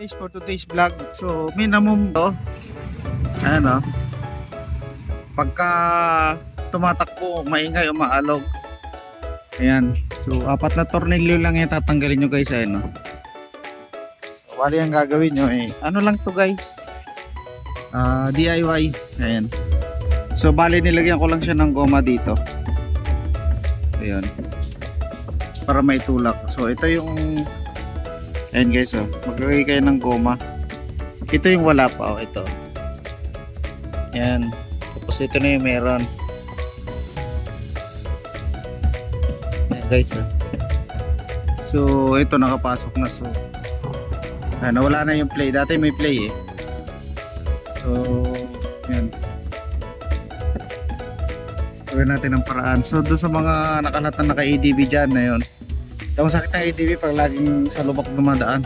Guys, for today's vlog, so minimum to, ano, pagka tumatakbo, maingay o maalog, ayan, so 4 na tornilyo lang yung tatanggalin nyo guys, ayan, no? So, wali ang gagawin nyo, ano lang to guys, DIY, ayan, so bali nilagyan ko lang siya ng goma dito, ayan, para maitulak. So ito yung, ayan guys, maglagay kayo ng goma. Ito yung wala pa, ito. Ayan. Tapos ito na yung meron. Ayan guys, so ito nakapasok na. So ayan, nawala na yung play. Dati may play eh. So ayan, gawin natin ang paraan. So doon sa mga nakalat na naka-ADB dyan na yun, ang sakit ng ATV pag laging sa lubak dumadaan,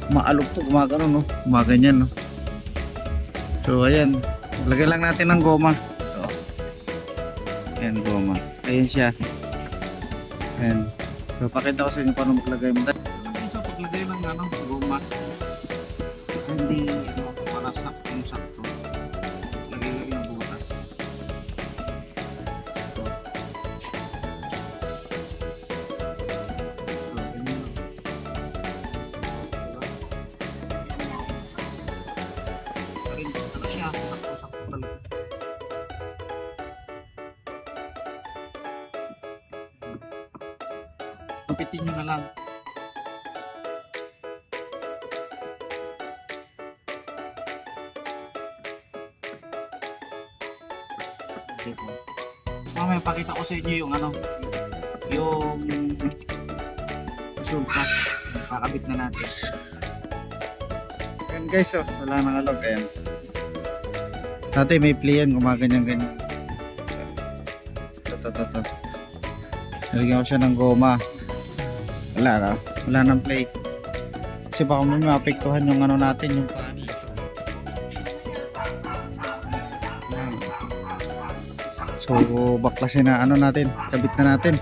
maalog to, gumagano, no, gumaganyan, no. So ayan, lagyan lang natin ng goma. So, ayan, goma, ayan siya. Ayan, so pakita ko sa inyo paano maglagay mo. So paglagay ng goma, hindi para saktong sakto, lagay lang yung butas. Sakto-sakto talaga. Tupitin nyo na lang. Okay, so mamaya pakita ko sa inyo yung yung resulta. Kakabit na natin. Ayan guys, wala nang alog. Ayan, dati may play yan, gumaganyan-ganyan. Ito. Nalagyan ko siya ng goma. Wala nang play. Kasi baka may maapektuhan yung natin, yung paan. So baklasin na natin, kabit na natin.